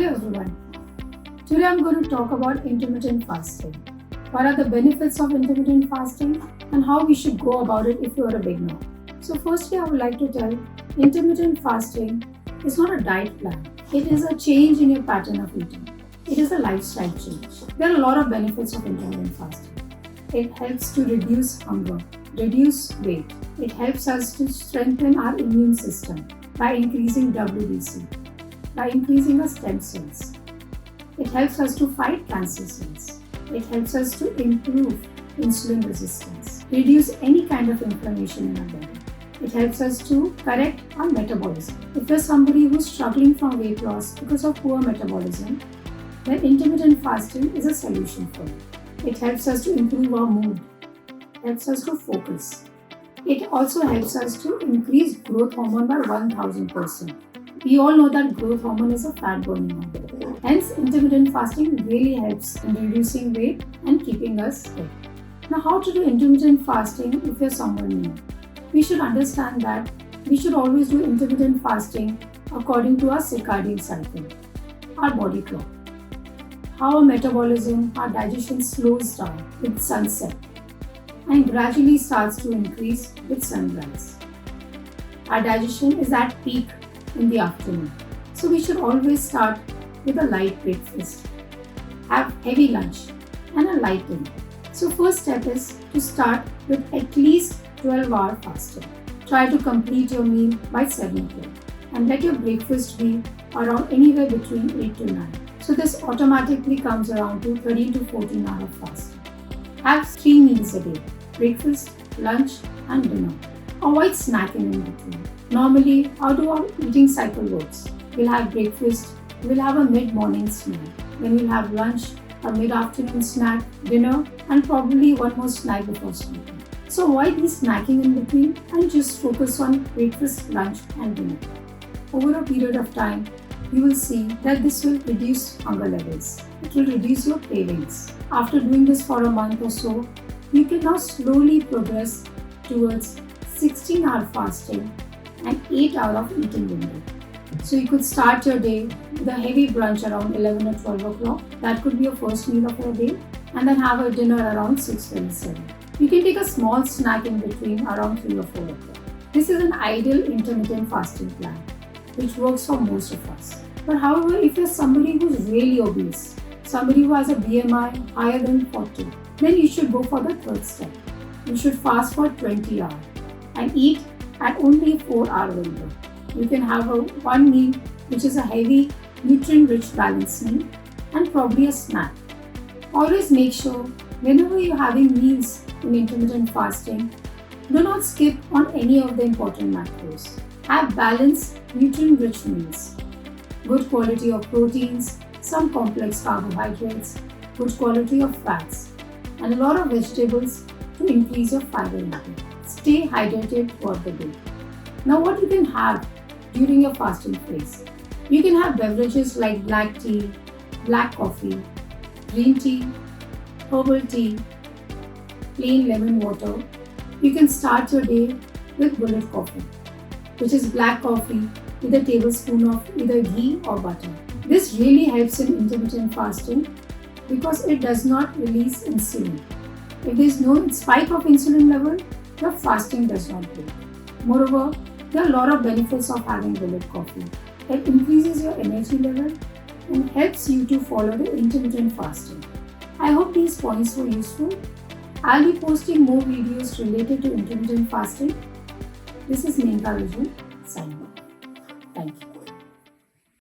Hello everyone. Today I'm going to talk about intermittent fasting. What are the benefits of intermittent fasting and how we should go about it if you are a beginner. So firstly, I would like to tell intermittent fasting is not a diet plan. It is a change in your pattern of eating. It is a lifestyle change. There are a lot of benefits of intermittent fasting. It helps to reduce hunger, reduce weight. It helps us to strengthen our immune system by increasing WBC, by increasing our stem cells. It helps us to fight cancer cells. It helps us to improve insulin resistance, reduce any kind of inflammation in our body. It helps us to correct our metabolism. If you're somebody who's struggling from weight loss because of poor metabolism, then intermittent fasting is a solution for you. It helps us to improve our mood, helps us to focus. It also helps us to increase growth hormone by 1000%. We all know that growth hormone is a fat burning hormone. Hence, intermittent fasting really helps in reducing weight and keeping us fit. Now, how to do intermittent fasting if you're someone new? We should understand that we should always do intermittent fasting according to our circadian cycle, our body clock. How our metabolism, our digestion slows down with sunset and gradually starts to increase with sunrise. Our digestion is at peak in the afternoon. So we should always start with a light breakfast, have heavy lunch and a light dinner. So first step is to start with at least 12-hour fasting. Try to complete your meal by 7 p.m. and let your breakfast be around anywhere between 8 to 9. So this automatically comes around to 13 to 14 hours of fasting. Have 3 meals a day, breakfast, lunch and dinner. Avoid snacking in between. Normally, how do our eating cycle works? We'll have breakfast, we'll have a mid-morning snack, then we'll have lunch, a mid-afternoon snack, dinner, and probably one more snack before sleeping. So avoid these snacking in between and just focus on breakfast, lunch, and dinner. Over a period of time, you will see that this will reduce hunger levels. It will reduce your cravings. After doing this for a month or so, you can now slowly progress towards 16-hour fasting and 8 hours of eating window. So you could start your day with a heavy brunch around 11 or 12 o'clock. That could be your first meal of your day. And then have a dinner around 6:27. You can take a small snack in between around 3 or 4 o'clock. This is an ideal intermittent fasting plan, which works for most of us. But however, if you're somebody who's really obese, somebody who has a BMI higher than 40, then you should go for the third step. You should fast for 20 hours and eat at only a 4-hour window. You can have one meal which is a heavy, nutrient-rich balanced meal and probably a snack. Always make sure whenever you're having meals in intermittent fasting, do not skip on any of the important macros. Have balanced, nutrient-rich meals. Good quality of proteins, some complex carbohydrates, good quality of fats, and a lot of vegetables to increase your fiber intake. Stay hydrated throughout the day. Now what you can have during your fasting phase? You can have beverages like black tea, black coffee, green tea, herbal tea, plain lemon water. You can start your day with bullet coffee, which is black coffee with a tablespoon of either ghee or butter. This really helps in intermittent fasting because it does not release insulin. If there is no spike of insulin level, your fasting does not break. Moreover, there are a lot of benefits of having bullet coffee. It increases your energy level and helps you to follow the intermittent fasting. I hope these points were useful. I'll be posting more videos related to intermittent fasting. This is Menka Vijay signing off. Thank you.